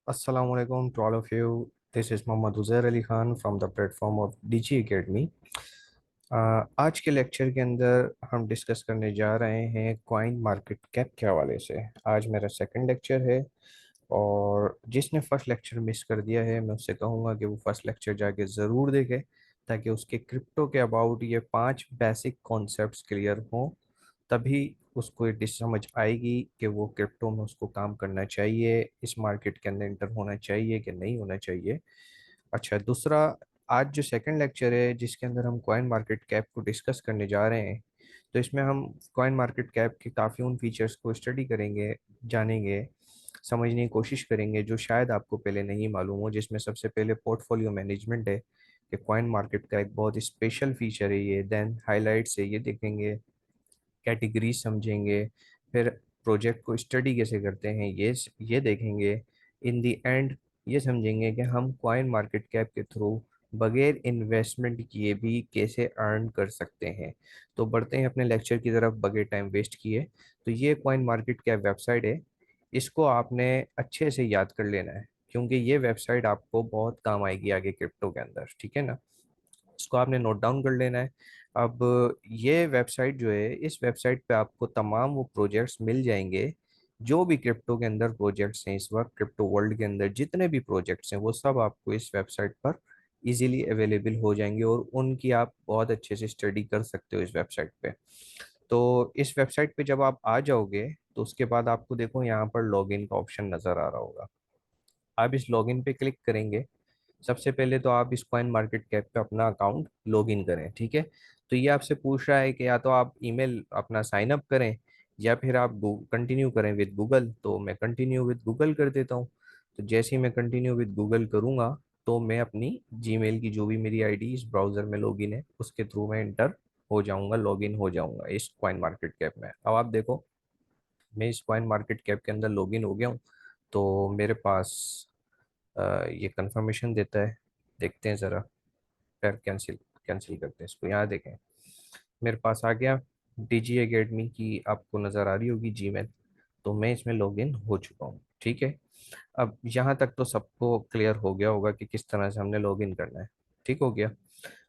Assalamu alaikum to all of you. This is Mohammad Uzair Ali Khan from the platform of DG Academy. आज के lecture के अंदर हम discuss करने जा रहे हैं कॉइन मार्केट कैप के हवाले से। आज मेरा सेकंड लेक्चर है और जिसने फर्स्ट लेक्चर मिस कर दिया है मैं उससे कहूँगा कि वो फर्स्ट लेक्चर जाके ज़रूर देखे ताकि उसके क्रिप्टो के अबाउट ये 5 बेसिक कॉन्सेप्ट्स क्लियर हों। तभी उसको ये डिश समझ आएगी कि वो क्रिप्टो में उसको काम करना चाहिए, इस मार्केट के अंदर इंटर होना चाहिए कि नहीं होना चाहिए। अच्छा, दूसरा, आज जो सेकंड लेक्चर है जिसके अंदर हम कॉइन मार्केट कैप को डिस्कस करने जा रहे हैं, तो इसमें हम कॉइन मार्केट कैप के काफ़ी उन फीचर्स को स्टडी करेंगे, जानेंगे, समझने की कोशिश करेंगे जो शायद आपको पहले नहीं मालूम हो। जिसमें सबसे पहले पोर्टफोलियो मैनेजमेंट है कि कॉइन मार्केट का एक बहुत स्पेशल फीचर है ये। देन हाइलाइट्स है, ये देखेंगे। कैटेगरीज समझेंगे। फिर प्रोजेक्ट को स्टडी कैसे करते हैं ये देखेंगे। इन दी एंड ये समझेंगे कि हम कॉइन मार्केट कैप के थ्रू बगैर इन्वेस्टमेंट किए भी कैसे अर्न कर सकते हैं। तो बढ़ते हैं अपने लेक्चर की तरफ बगैर टाइम वेस्ट किए। तो ये कॉइन मार्केट कैप वेबसाइट है, इसको आपने अच्छे से याद कर लेना है क्योंकि ये वेबसाइट आपको बहुत काम आएगी आगे क्रिप्टो के अंदर, ठीक है ना। इसको आपने नोट डाउन कर लेना है। अब ये वेबसाइट जो है, इस वेबसाइट पे आपको तमाम वो प्रोजेक्ट्स मिल जाएंगे जो भी क्रिप्टो के अंदर प्रोजेक्ट्स हैं। इस वक्त क्रिप्टो वर्ल्ड के अंदर जितने भी प्रोजेक्ट्स हैं वो सब आपको इस वेबसाइट पर इजीली अवेलेबल हो जाएंगे और उनकी आप बहुत अच्छे से स्टडी कर सकते हो इस वेबसाइट पे। तो इस वेबसाइट पे जब आप आ जाओगे तो उसके बाद आपको देखो यहाँ पर लॉगिन का ऑप्शन नज़र आ रहा होगा। आप इस लॉगिन पे क्लिक करेंगे। सबसे पहले तो आप इस कॉइन मार्केट कैप पे अपना अकाउंट लॉग इन करें, ठीक है। तो ये आपसे पूछ रहा है कि या तो आप ईमेल अपना साइन अप करें या फिर आप कंटिन्यू करें विद गूगल। तो मैं कंटिन्यू विद गूगल कर देता हूँ। तो जैसे ही मैं कंटिन्यू विद गूगल करूँगा तो मैं अपनी जीमेल की जो भी मेरी आईडी इस ब्राउज़र में लॉगिन है उसके थ्रू मैं इंटर हो जाऊँगा, लॉगिन हो जाऊँगा इस कॉइन मार्केट कैप में। अब आप देखो, मैं इस कॉइन मार्केट कैप के अंदर लॉगिन हो गया हूँ। तो मेरे पास ये कंफर्मेशन देता है। देखते हैं ज़रा। फिर कैंसिल कैंसिल करते हैं इसको। यहाँ देखें, मेरे पास आ गया डीजी एकेडमी की, आपको नज़र आ रही होगी जीमेल। तो मैं इसमें लॉगिन हो चुका हूँ, ठीक है। अब यहाँ तक तो सबको क्लियर हो गया होगा कि किस तरह से हमने लॉगिन करना है। ठीक हो गया।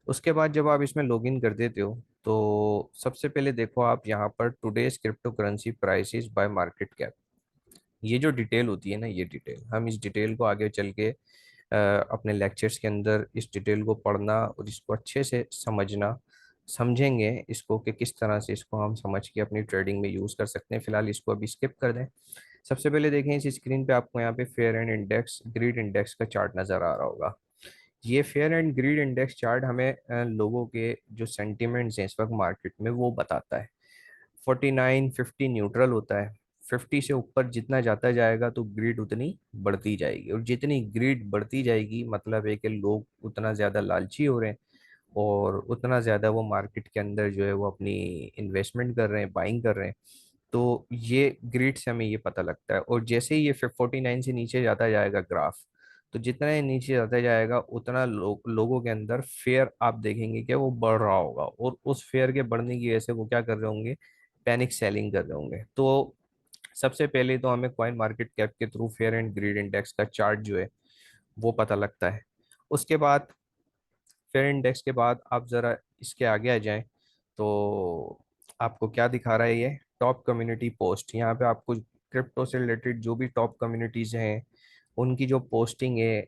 उसके बाद जब आप इसमें लॉगिन कर देते हो तो सबसे पहले देखो आप यहाँ पर today's crypto currency prices bye market cap. ये जो डिटेल होती है ना, ये डिटेल, हम इस डिटेल को आगे चल के अपने लेक्चर्स के अंदर इस डिटेल को पढ़ना और इसको अच्छे से समझना, समझेंगे इसको कि किस तरह से इसको हम समझ के अपनी ट्रेडिंग में यूज़ कर सकते हैं। फिलहाल इसको अभी स्किप कर दें। सबसे पहले देखें इस स्क्रीन पे आपको यहाँ पे fear and index greed index का चार्ट नज़र आ रहा होगा। ये fear and greed index chart हमें लोगों के जो सेंटिमेंट्स हैं इस वक्त मार्केट में वो बताता है। 49 50 न्यूट्रल होता है। 50 से ऊपर जितना जाता जाएगा तो ग्रिड उतनी बढ़ती जाएगी और जितनी ग्रिड बढ़ती जाएगी मतलब है कि लोग उतना ज़्यादा लालची हो रहे हैं और उतना ज़्यादा वो मार्केट के अंदर जो है वो अपनी इन्वेस्टमेंट कर रहे हैं, बाइंग कर रहे हैं। तो ये ग्रिड से हमें ये पता लगता है। और जैसे ही ये 49 से नीचे जाता जाएगा ग्राफ, तो जितना ये नीचे जाता जाएगा उतना लोगों के अंदर फेयर आप देखेंगे कि वो बढ़ रहा होगा और उस फेयर के बढ़ने की वजह से वो क्या कर रहे होंगे, पैनिक सेलिंग कर रहे होंगे। तो सबसे पहले तो हमें कॉइन मार्केट कैप के through fair and greed index का चार्ट जो है वो पता लगता है। उसके बाद फेयर इंडेक्स के बाद आप ज़रा इसके आगे आ जाएं तो आपको क्या दिखा रहा है, ये टॉप कम्युनिटी पोस्ट। यहाँ पे आपको क्रिप्टो से रिलेटेड जो भी टॉप कम्युनिटीज़ हैं उनकी जो पोस्टिंग है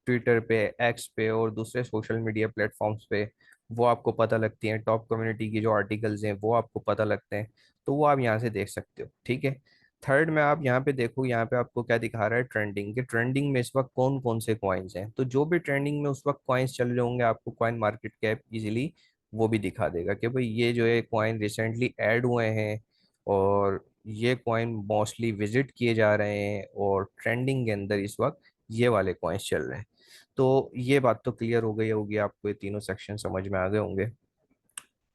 ट्विटर पे, एक्स पे और दूसरे सोशल मीडिया प्लेटफॉर्म्स पे, वो आपको पता लगती हैं। टॉप कम्युनिटी की जो आर्टिकल्स हैं वो आपको पता लगते हैं। तो वो आप यहाँ से देख सकते हो, ठीक है। थर्ड में आप यहाँ पे देखो, यहाँ पे आपको क्या दिखा रहा है, ट्रेंडिंग के। ट्रेंडिंग में इस वक्त कौन कौन से कॉइन्स हैं, तो जो भी ट्रेंडिंग में उस वक्त कॉइन्स चल रहे होंगे आपको कॉइन मार्केट कैप इजीली वो भी दिखा देगा कि भाई ये जो है कॉइन रिसेंटली ऐड हुए हैं और ये कॉइन मोस्टली विजिट किए जा रहे हैं और ट्रेंडिंग के अंदर इस वक्त ये वाले कॉइन्स चल रहे हैं। तो ये बात तो क्लियर हो गई होगी, आपको ये तीनों सेक्शन समझ में आ गए होंगे।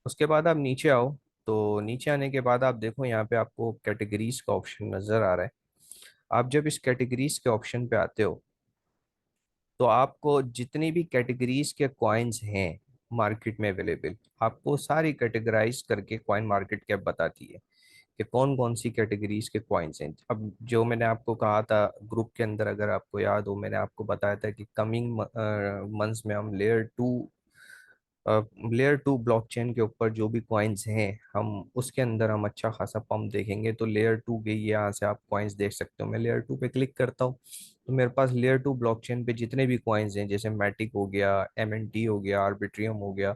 उसके बाद आप नीचे आओ। तो नीचे आने के बाद आप देखो यहाँ पे आपको कैटेगरीज का ऑप्शन नजर आ रहा है। आप जब इस कैटेगरीज के ऑप्शन पे आते हो तो आपको जितनी भी कैटेगरीज के कॉइन्स हैं मार्केट में अवेलेबल, आपको सारी कैटेगराइज करके कॉइन मार्केट कैप बताती है कि कौन कौन सी कैटेगरीज के कॉइन्स हैं। अब जो मैंने आपको कहा था ग्रुप के अंदर, अगर आपको याद हो, मैंने आपको बताया था कि कमिंग मंथ्स में हम लेयर 2 ब्लॉकचेन के ऊपर जो भी कॉइन्स हैं, हम उसके अंदर हम अच्छा खासा पंप देखेंगे। तो लेयर 2 के ये यहाँ से आप कॉइन्स देख सकते हो। मैं लेयर 2 पे क्लिक करता हूँ तो मेरे पास लेयर 2 ब्लॉकचेन पे जितने भी कॉइन्स हैं, जैसे मैटिक हो गया, एमएनटी हो गया, आर्बिट्रियम हो गया,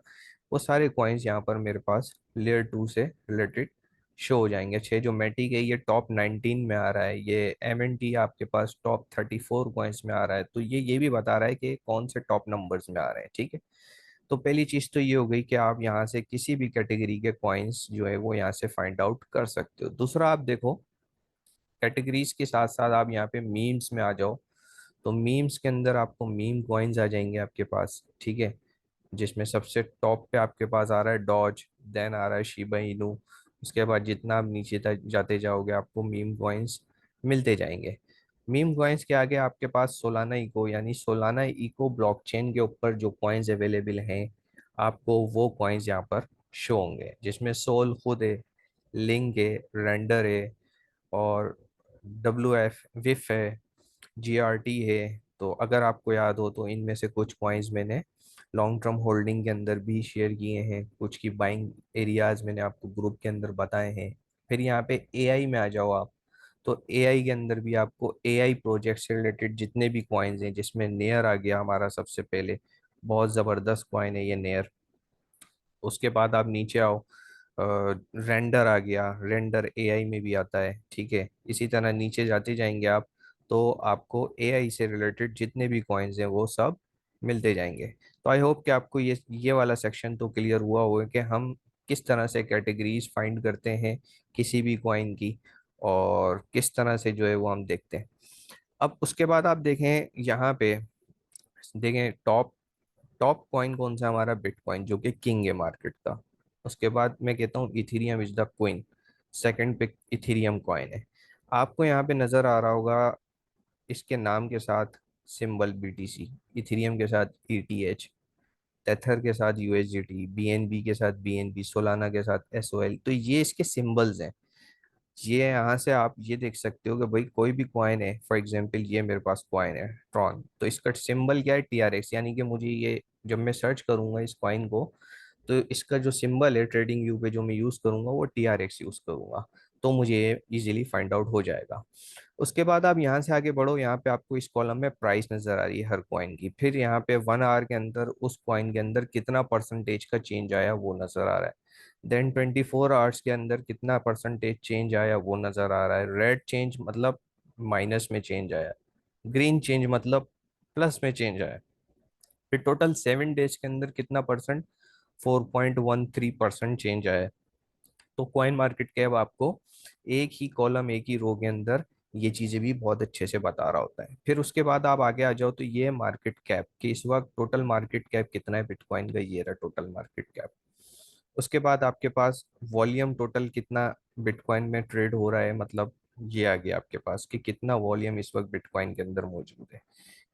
वो सारे कॉइन्स यहाँ पर मेरे पास लेयर 2 से रिलेटेड शो हो जाएंगे। छः जो मैटिक है ये टॉप 19 में आ रहा है, ये एमएनटी आपके पास टॉप 34 कॉइन्स में आ रहा है। तो ये भी बता रहा है कि कौन से टॉप नंबर्स में आ रहे हैं, ठीक है। तो पहली चीज तो ये हो गई कि आप यहाँ से किसी भी कैटेगरी के कॉइन्स जो है वो यहाँ से फाइंड आउट कर सकते हो। दूसरा, आप देखो कैटेगरीज के साथ साथ आप यहाँ पे मीम्स में आ जाओ, तो मीम्स के अंदर आपको मीम कॉइन्स आ जाएंगे आपके पास, ठीक है। जिसमें सबसे टॉप पे आपके पास आ रहा है डॉज, देन आ रहा है शिबा इनू। उसके बाद जितना आप नीचे तक जाते जाओगे आपको मीम कॉइन्स मिलते जाएंगे। मीम कॉइन्स के आगे आपके पास सोलाना इको, यानी सोलाना इको ब्लॉकचेन के ऊपर जो कॉइन्स अवेलेबल हैं, आपको वो कॉइन्स यहाँ पर शो होंगे, जिसमें सोल खुद है, लिंक है, रेंडर है, और विफ है, जीआरटी है। तो अगर आपको याद हो तो इनमें से कुछ कॉइन्स मैंने लॉन्ग टर्म होल्डिंग के अंदर भी शेयर किए हैं, कुछ की बाइंग एरियाज मैंने आपको ग्रुप के अंदर बताए हैं। फिर यहाँ पे एआई में आ जाओ आप, तो एआई के अंदर भी आपको एआई प्रोजेक्ट से रिलेटेड जितने भी कॉइन्स हैं, जिसमें नेयर आ गया हमारा सबसे पहले, बहुत ज़बरदस्त कॉइन है ये नेयर। उसके बाद आप नीचे आओ, रेंडर आ गया, रेंडर एआई में भी आता है, ठीक है। इसी तरह नीचे जाते जाएंगे आप, तो आपको एआई से रिलेटेड जितने भी कॉइन्स हैं वो सब मिलते जाएंगे। तो आई होप कि आपको ये वाला सेक्शन तो क्लियर हुआ होगा कि हम किस तरह से कैटेगरीज फाइंड करते हैं किसी भी कॉइन की, और किस तरह से जो है वो हम देखते हैं। अब उसके बाद आप देखें यहाँ पे, देखें टॉप टॉप कॉइन कौन सा है, हमारा बिटकॉइन जो कि किंग है मार्केट का। उसके बाद मैं कहता हूँ Ethereum is the queen, second पे इथीरियम कॉइन है। आपको यहाँ पे नजर आ रहा होगा इसके नाम के साथ सिंबल बीटीसी, इथीरियम के साथ ईटीएच, टेथर के साथ यूएसडीटी, बीएनबी के साथ बीएनबी, सोलाना के साथ एसओएल। तो ये इसके सिंबल्स हैं। ये यहाँ से आप ये देख सकते हो कि भाई कोई भी कॉइन है, फॉर एग्जांपल ये मेरे पास कॉइन है ट्रॉन, तो इसका सिंबल क्या है, टीआरएक्स। यानी कि मुझे ये, जब मैं सर्च करूंगा इस कॉइन को, तो इसका जो सिंबल है ट्रेडिंग व्यू पे जो मैं यूज करूंगा वो टीआरएक्स यूज करूंगा, तो मुझे ये इजीली फाइंड आउट हो जाएगा। उसके बाद आप यहाँ से आगे बढ़ो, यहाँ पे आपको इस कॉलम में प्राइस नजर आ रही है हर कॉइन की। फिर यहाँ पे 1 आवर के अंदर उस कॉइन के अंदर कितना परसेंटेज का चेंज आया वो नजर आ रहा है। देन 24 आवर्स के अंदर कितना परसेंटेज चेंज आया वो नजर आ रहा है। रेड चेंज मतलब माइनस में चेंज आया, ग्रीन चेंज मतलब प्लस में चेंज आया। फिर टोटल 7 डेज के अंदर कितना परसेंट, 4.13% चेंज आया है। तो कॉइन मार्केट कैप आपको एक ही कॉलम, एक ही रो के अंदर ये चीजें भी बहुत अच्छे से बता रहा होता है। फिर उसके बाद आप आगे आ जाओ, तो ये मार्केट कैप कि इस वक्त टोटल मार्केट कैप कितना है बिटकॉइन का, ये रहा टोटल मार्केट कैप। उसके बाद आपके पास वॉल्यूम टोटल कितना बिटकॉइन में ट्रेड हो रहा है, मतलब ये आ गया आपके पास कि कितना वॉल्यूम इस वक्त बिटकॉइन के अंदर मौजूद है।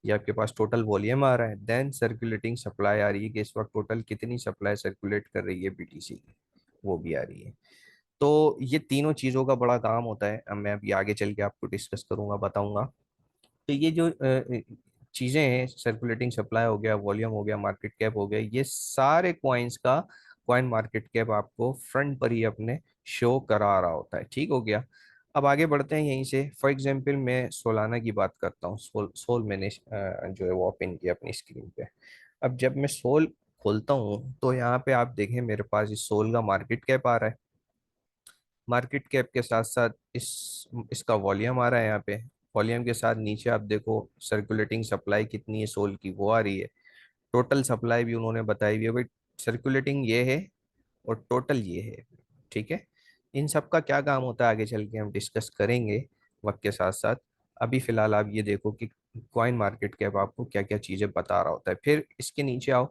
ये आपके पास टोटल वॉल्यूम आ रहा है। देन सर्कुलेटिंग सप्लाई आ रही है कि इस वक्त टोटल कितनी सप्लाई सर्कुलेट कर रही है बीटीसी की, वो भी आ रही है। तो ये तीनों चीज़ों का बड़ा काम होता है। अब मैं अभी आगे चल के आपको डिस्कस करूंगा, बताऊंगा। तो ये जो चीज़ें हैं, सर्कुलेटिंग सप्लाई हो गया, वॉल्यूम हो गया, मार्केट कैप हो गया, ये सारे कॉइन्स का कॉइन मार्केट कैप आपको फ्रंट पर ही अपने शो करा रहा होता है, ठीक हो गया। अब आगे बढ़ते हैं यहीं से। फॉर एग्जांपल मैं सोलाना की बात करता हूँ। सोल मैंने जो है वो ओपन किया अपनी स्क्रीन पे। अब जब मैं सोल खोलता हूँ तो यहाँ पे आप देखें मेरे पास इस सोल का मार्केट कैप आ रहा है। मार्केट कैप के साथ साथ इसका वॉल्यूम आ रहा है यहाँ पे। वॉल्यूम के साथ नीचे आप देखो सर्कुलेटिंग सप्लाई कितनी है सोल की, वो आ रही है। टोटल सप्लाई भी उन्होंने बताई हुई है भाई, सर्कुलेटिंग ये है और टोटल ये है, ठीक है। इन सब का क्या काम होता है आगे चल के हम डिस्कस करेंगे वक्त के साथ साथ। अभी फिलहाल आप ये देखो कि कॉइन मार्केट कैप आपको क्या क्या चीज़ें बता रहा होता है। फिर इसके नीचे आओ,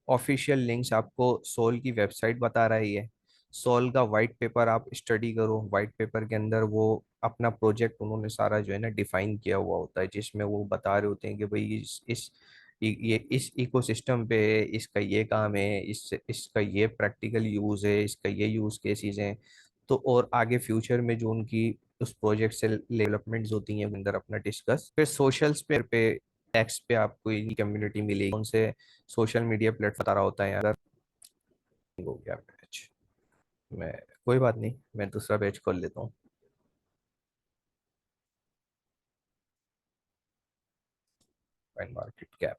ऑफिशियल लिंक्स आपको सोल की वेबसाइट बता रही है। सोल का वाइट पेपर आप स्टडी करो, वाइट पेपर के अंदर वो अपना प्रोजेक्ट उन्होंने सारा जो है ना डिफाइन किया हुआ होता है, जिसमें वो बता रहे होते हैं कि भाई ये इस इकोसिस्टम पे इसका ये काम है, इसका ये प्रैक्टिकल यूज है, इसका ये यूज केसेस हैं। तो और आगे फ्यूचर में जो उनकी उस प्रोजेक्ट से डेवलपमेंट्स होती हैं उनके अंदर अपना डिस्कस, फिर सोशल्स पे टेक्स्ट पे आपको ये कम्युनिटी मिलेगी, उनसे सोशल मीडिया प्लेटफॉर्म तारा होता है यार। हो गया बैच, मैं कोई बात नहीं, मैं दूसरा बैच खोल लेता हूँ। मार्केट कैप,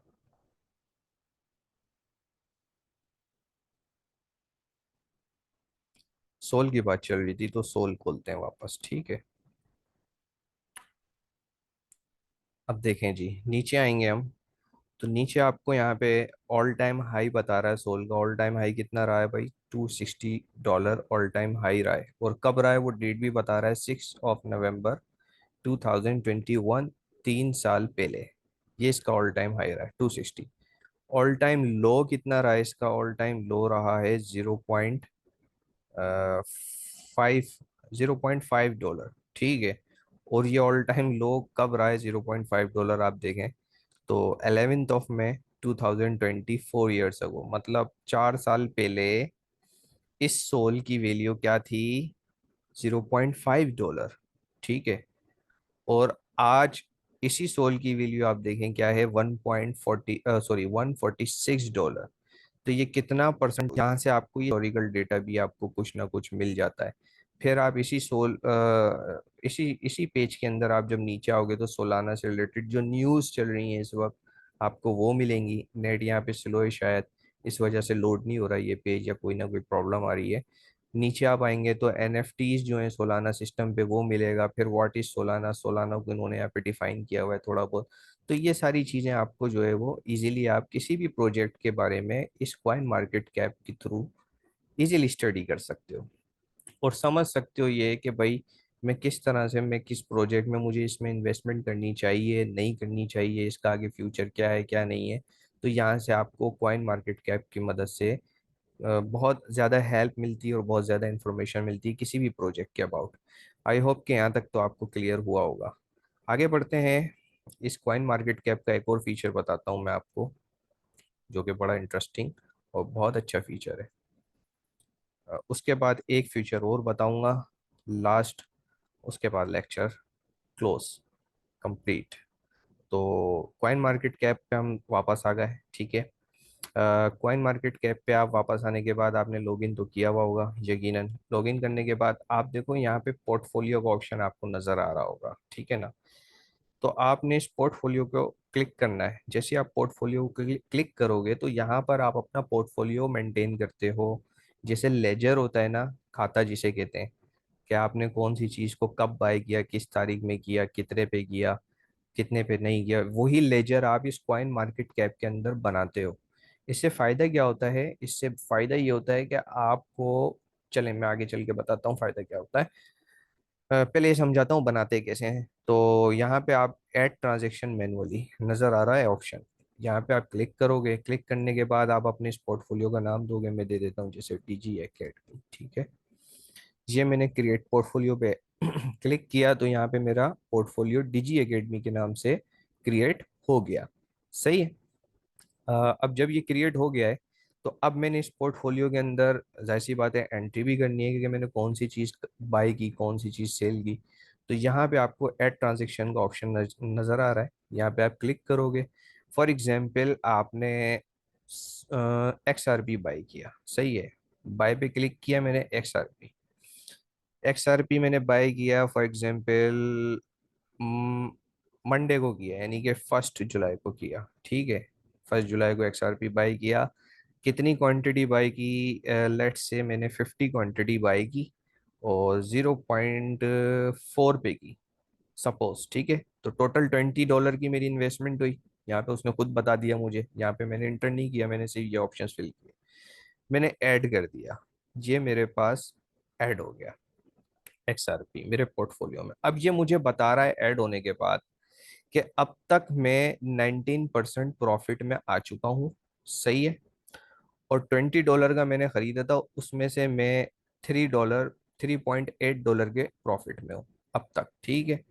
सोल की बात चल रही थी तो सोल खोलते हैं वापस, ठीक है। अब देखें जी, नीचे आएंगे हम, तो नीचे आपको यहाँ पे ऑल टाइम हाई बता रहा है। सोल का ऑल टाइम हाई कितना रहा है भाई? $260 ऑल टाइम हाई रहा है। और कब रहा है वो डेट भी बता रहा है, 6 नवंबर 2021, 3 साल पहले ये इसका ऑल टाइम हाई रहा है 260। ऑल टाइम लो कितना रहा है इसका? ऑल टाइम लो रहा है 0.5 ठीक है। और ये ऑल टाइम लो कब रहा है 0.5 डॉलर? आप देखें तो 11 मई 2020, 4 ईयर्स अगो, मतलब 4 साल पहले इस सोल की वैल्यू क्या थी? 0.5 डॉलर, ठीक है। और आज इसी सोल की वैल्यू आप देखें क्या है? 1.6 डॉलर। तो ये कितना परसेंट, यहाँ से आपको ये हिस्टोरिकल डेटा भी आपको कुछ ना कुछ मिल जाता है। फिर आप इसी इसी पेज के अंदर आप जब नीचे आओगे तो सोलाना से रिलेटेड जो न्यूज़ चल रही है इस वक्त आपको वो मिलेंगी। नेट यहाँ पे स्लो है शायद, इस वजह से लोड नहीं हो रहा है ये पेज, या कोई ना कोई प्रॉब्लम आ रही है। नीचे आप आएंगे तो एनएफटीज जो है सोलाना सिस्टम पे वो मिलेगा। फिर व्हाट इज सोलाना, सोलाना को इन्होंने यहाँ पे डिफाइन किया हुआ है थोड़ा बहुत। तो ये सारी चीज़ें आपको जो है वो इजीली आप किसी भी प्रोजेक्ट के बारे में इस कॉइन मार्केट कैप के थ्रू इजीली स्टडी कर सकते हो और समझ सकते हो ये कि भाई मैं किस तरह से, मैं किस प्रोजेक्ट में मुझे इसमें इन्वेस्टमेंट करनी चाहिए नहीं करनी चाहिए, इसका आगे फ्यूचर क्या है क्या नहीं है। तो यहाँ से आपको कॉइन मार्केट कैप की मदद से बहुत ज़्यादा हेल्प मिलती है और बहुत ज़्यादा इन्फॉर्मेशन मिलती है किसी भी प्रोजेक्ट के अबाउट। आई होप कि यहाँ तक तो आपको क्लियर हुआ होगा। आगे बढ़ते हैं। इस कॉइन मार्केट कैप का एक और फीचर बताता हूँ मैं आपको, जो कि बड़ा इंटरेस्टिंग और बहुत अच्छा फीचर है। उसके बाद एक फीचर और बताऊंगा लास्ट, उसके बाद लेक्चर क्लोज कंप्लीट। तो कॉइन मार्केट कैप पे हम वापस आ गए, ठीक है। कॉइन मार्केट कैप पे आप वापस आने के बाद आपने लॉगिन तो किया हुआ होगा यकीनन। लॉगिन करने के बाद आप देखो यहाँ पे पोर्टफोलियो का ऑप्शन आपको नजर आ रहा होगा, ठीक है ना। तो आपने इस पोर्टफोलियो को क्लिक करना है। जैसे आप पोर्टफोलियो को क्लिक करोगे तो यहाँ पर आप अपना पोर्टफोलियो मेंटेन करते हो। जैसे लेजर होता है ना, खाता जिसे कहते हैं, कि आपने कौन सी चीज़ को कब बाय किया, किस तारीख में किया, कितने पे किया, कितने पे नहीं किया, वही लेजर आप इस कॉइन मार्केट कैप के अंदर बनाते हो। इससे फायदा क्या होता है? इससे फायदा ये होता है कि आपको, चलें मैं आगे चल के बताता हूँ फायदा क्या होता है। पहले ये समझाता हूँ बनाते कैसे हैं। तो यहाँ पे आप ऐड ट्रांजेक्शन मैनुअली नज़र आ रहा है ऑप्शन, यहाँ पे आप क्लिक करोगे। क्लिक करने के बाद आप अपने इस पोर्टफोलियो का नाम दोगे, मैं दे देता हूँ जैसे डीजी एकेडमी, ठीक है। ये मैंने क्रिएट पोर्टफोलियो पे क्लिक किया तो यहाँ पे मेरा पोर्टफोलियो डीजी एकेडमी के नाम से क्रिएट हो गया। सही है। अब जब ये क्रिएट हो गया है तो अब मैंने इस पोर्टफोलियो के अंदर जाहिर सी बात है एंट्री भी करनी है कि मैंने कौन सी चीज़ बाय की, कौन सी चीज़ सेल की। तो यहाँ पे आपको ऐड ट्रांजेक्शन का ऑप्शन नज़र आ रहा है, यहाँ पे आप क्लिक करोगे। फॉर एग्जांपल आपने XRP बाय किया, सही है। बाय पे क्लिक किया मैंने, XRP मैंने बाय किया फॉर एग्जांपल मंडे को किया, यानी कि 1 जुलाई को किया, ठीक है। 1 जुलाई को XRP बाई किया। कितनी क्वांटिटी बाई की? लेट्स से मैंने 50 क्वांटिटी बाई की और 0.4 पे की, सपोज, ठीक है। तो टोटल $20 की मेरी इन्वेस्टमेंट हुई। यहाँ पे उसने खुद बता दिया मुझे, यहाँ पे मैंने इंटर नहीं किया, मैंने सिर्फ ये ऑप्शंस फिल किए, मैंने ऐड कर दिया। ये मेरे पास ऐड हो गया XRP मेरे पोर्टफोलियो में। अब ये मुझे बता रहा है ऐड होने के बाद कि अब तक मैं 19% प्रॉफिट में आ चुका हूँ, सही है। और $20 का मैंने खरीदा था, उसमें से मैं $3, $3.8 के प्रॉफिट में हूँ अब तक, ठीक है।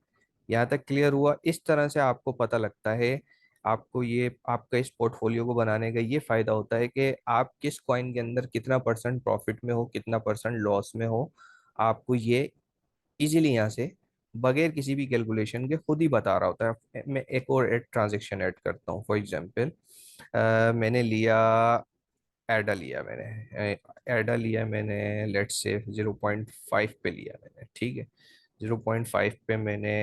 यहाँ तक क्लियर हुआ? इस तरह से आपको पता लगता है। आपको ये आपका इस पोर्टफोलियो को बनाने का ये फायदा होता है कि आप किस कॉइन के अंदर कितना परसेंट प्रॉफिट में हो, कितना परसेंट लॉस में हो, आपको ये इजीली यहाँ से बगैर किसी भी कैलकुलेशन के खुद ही बता रहा होता है। मैं एक और एक ट्रांजेक्शन ऐड करता हूँ। फॉर एग्जांपल मैंने लिया एडा लिया मैंने एडा लिया मैंने, लेट्स से 0.5 पे लिया मैंने, ठीक है। 0.5 पे मैंने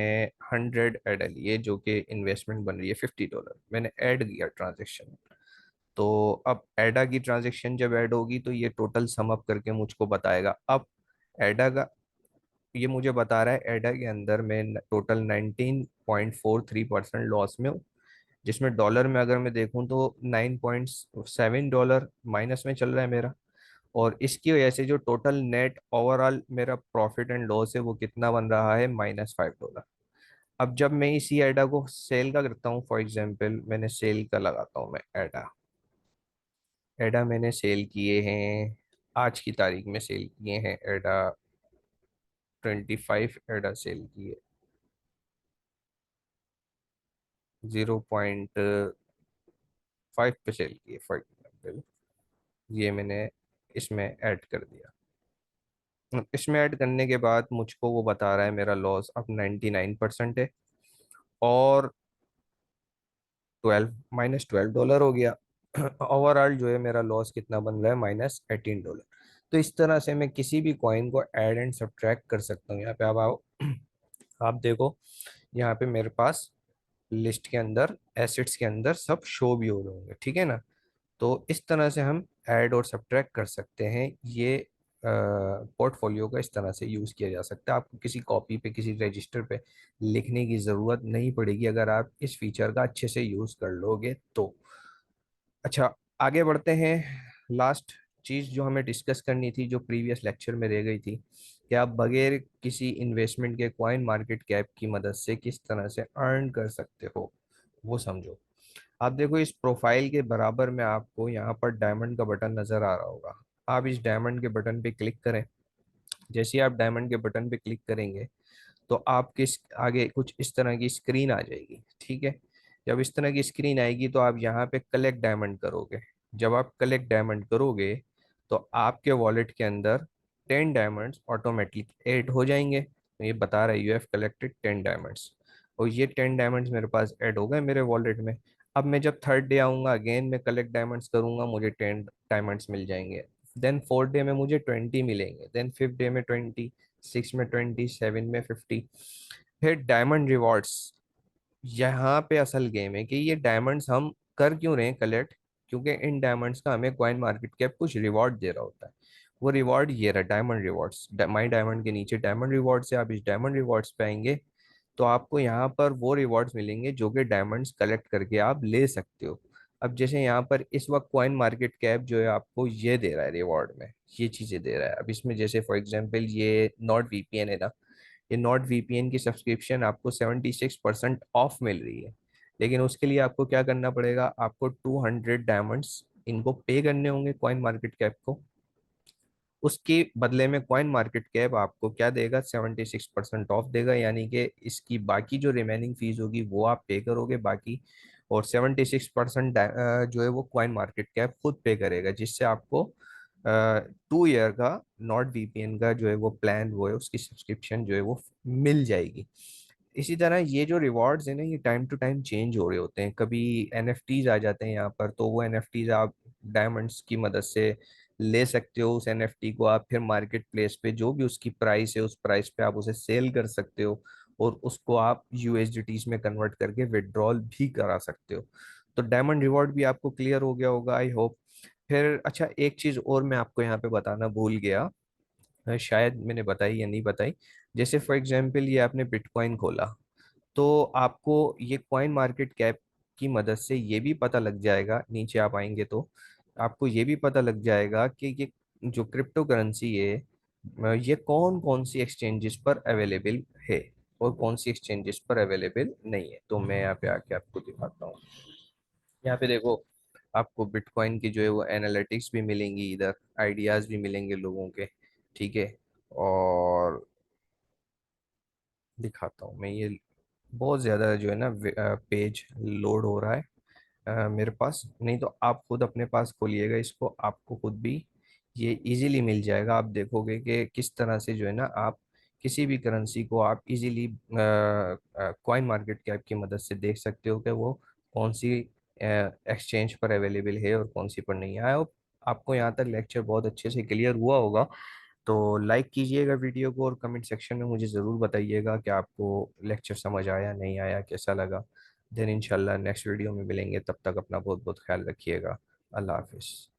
100 एडा लिए, जो कि इन्वेस्टमेंट बन रही है $50। मैंने ऐड किया ट्रांजेक्शन। तो अब एडा की ट्रांजेक्शन जब ऐड होगी तो ये टोटल सम अप करके मुझको बताएगा। अब एडा का ये मुझे बता रहा है एडा के अंदर मैं टोटल 19.43% लॉस में हूँ, जिसमें डॉलर में अगर मैं देखूं तो $9.7 माइनस में चल रहा है मेरा। और इसकी वजह से जो टोटल नेट ओवरऑल मेरा प्रॉफिट एंड लॉस है वो कितना बन रहा है, -$5। अब जब मैं इसी एडा को सेल का करता हूँ, फॉर एग्जांपल मैंने सेल का लगाता हूँ मैं एडा। एडा मैंने सेल किए हैं, आज की तारीख में सेल किए हैं एडा, 25 एडा सेल किए, 0.5 पे सेल किए फॉर एग्जाम्पल। ये मैंने इसमें ऐड कर दिया। इसमें ऐड करने के बाद मुझको वो बता रहा है मेरा लॉस अब 99% है, और 12 -$12 हो गया। ओवरऑल जो है मेरा लॉस कितना बन रहा है, -$18। तो इस तरह से मैं किसी भी कॉइन को ऐड एंड सब्ट्रैक्ट कर सकता हूँ। यहाँ पे अब आओ, आप देखो यहाँ पे मेरे पास लिस्ट के अंदर, एसेट्स के अंदर सब शो भी हो रहे होंगे, ठीक है ना। तो इस तरह से हम ऐड और सब्ट्रैक्ट कर सकते हैं। ये पोर्टफोलियो का इस तरह से यूज़ किया जा सकता है। आपको किसी कॉपी पे, किसी रजिस्टर पे लिखने की ज़रूरत नहीं पड़ेगी अगर आप इस फीचर का अच्छे से यूज़ कर लोगे तो। अच्छा, आगे बढ़ते हैं। लास्ट चीज़ जो हमें डिस्कस करनी थी, जो प्रीवियस लेक्चर में रह गई थी, कि आप बगैर किसी इन्वेस्टमेंट के कॉइन मार्केट कैप की मदद से किस तरह से अर्न कर सकते हो, वो समझो। आप देखो इस प्रोफाइल के बराबर में आपको यहाँ पर डायमंड का बटन नजर आ रहा होगा। आप इस डायमंड के बटन पे क्लिक करें। जैसे ही आप डायमंड के बटन पे क्लिक करेंगे तो आपके आगे कुछ इस तरह की स्क्रीन आ जाएगी, ठीक है। जब इस तरह की स्क्रीन आएगी तो आप यहाँ पे कलेक्ट डायमंड करोगे। जब आप कलेक्ट डायमंड करोगे तो आपके वॉलेट के अंदर 10 डायमंड्स ऑटोमेटिक ऐड हो जाएंगे। तो ये बता रहा है यू हैव कलेक्टेड 10 डायमंड्स, और ये 10 डायमंड्स मेरे पास ऐड हो गए मेरे वॉलेट में। अब मैं जब थर्ड डे आऊँगा, अगेन मैं कलेक्ट डायमंड्स करूंगा, मुझे 10 डायमंड्स मिल जाएंगे। देन फोर्थ डे में मुझे 20 मिलेंगे, देन फिफ्थ डे में 20, सिक्स में 20, सेवन में 50। फिर डायमंड रिवॉर्ड्स, यहाँ पे असल गेम है कि ये डायमंड्स हम कर क्यों रहे हैं कलेक्ट, क्योंकि इन डायमंड्स का हमें कॉइन मार्केट कैप कुछ रिवॉर्ड दे रहा होता है। वो रिवॉर्ड ये रहा, डायमंड रिवॉर्ड्स। माई डायमंड के नीचे डायमंड रिवॉर्ड्स है। आप इस डायमंड रिवॉर्ड्स पे आएंगे तो आपको यहाँ पर वो रिवॉर्ड्स मिलेंगे जो कि डायमंड्स कलेक्ट करके आप ले सकते हो। अब जैसे यहाँ पर इस वक्त कॉइन मार्केट कैप जो है आपको ये दे रहा है रिवॉर्ड में, ये चीज़ें दे रहा है। अब इसमें जैसे फॉर एग्जांपल ये नॉट वीपीएन है ना, ये नॉट वीपीएन की सब्सक्रिप्शन आपको 76% ऑफ मिल रही है। लेकिन उसके लिए आपको क्या करना पड़ेगा, आपको 200 डायमंड्स इनको पे करने होंगे कॉइन मार्केट कैप को। उसके बदले में कॉइन मार्केट कैप आपको क्या देगा, 76% ऑफ देगा, यानी कि इसकी बाकी जो रिमेनिंग फीस होगी वो आप पे करोगे बाकी। और 76% जो है वो कॉइन मार्केट कैप खुद पे करेगा, जिससे आपको 2 ईयर का नॉट वीपीएन का जो है वो प्लान, वो है उसकी सब्सक्रिप्शन जो है वो मिल जाएगी। इसी तरह ये जो रिवॉर्ड्स है ना, ये टाइम टू टाइम चेंज हो रहे होते हैं। कभी एनएफटीज आ जाते हैं यहाँ पर, तो वो एनएफटीज आप डायमंड्स की मदद से ले सकते हो। उस एनएफटी को आप फिर मार्केट प्लेस पे जो भी उसकी प्राइस है उस प्राइस पे आप उसे सेल कर सकते हो, और उसको आप यूएसडीटीज में कन्वर्ट करके विड्रॉल भी करा सकते हो। तो डायमंड रिवॉर्ड भी आपको क्लियर हो गया होगा, आई होप। फिर अच्छा, एक चीज और मैं आपको यहाँ पे बताना भूल गया, शायद मैंने बताई या नहीं बताई। जैसे फॉर एग्जांपल ये आपने बिटकॉइन खोला, तो आपको ये कॉइन मार्केट कैप की मदद से ये भी पता लग जाएगा, नीचे आप आएंगे तो आपको ये भी पता लग जाएगा कि ये जो क्रिप्टो करेंसी है ये कौन कौन सी एक्सचेंजेस पर अवेलेबल है और कौन सी एक्सचेंजेस पर अवेलेबल नहीं है। तो मैं यहाँ पे आके आपको दिखाता हूँ। यहाँ पे देखो, आपको बिटकॉइन की जो है वो एनालिटिक्स भी मिलेंगी, इधर आइडियाज भी मिलेंगे लोगों के, ठीक है। और दिखाता हूँ मैं, ये बहुत ज़्यादा जो है ना पेज लोड हो रहा है मेरे पास, नहीं तो आप खुद अपने पास खोलिएगा इसको, आपको खुद भी ये इजीली मिल जाएगा। आप देखोगे कि किस तरह से जो है ना, आप किसी भी करेंसी को आप इजीली कॉइन मार्केट कैप की मदद से देख सकते हो कि वो कौन सी एक्सचेंज पर अवेलेबल है और कौन सी पर नहीं है। आई होप आपको यहाँ तक लेक्चर बहुत अच्छे से क्लियर हुआ होगा। तो लाइक कीजिएगा वीडियो को और कमेंट सेक्शन में मुझे ज़रूर बताइएगा कि आपको लेक्चर समझ आया नहीं आया, कैसा लगा। देन इंशाल्लाह नेक्स्ट वीडियो में मिलेंगे, तब तक अपना बहुत बहुत ख्याल रखिएगा। अल्लाह हाफिज़।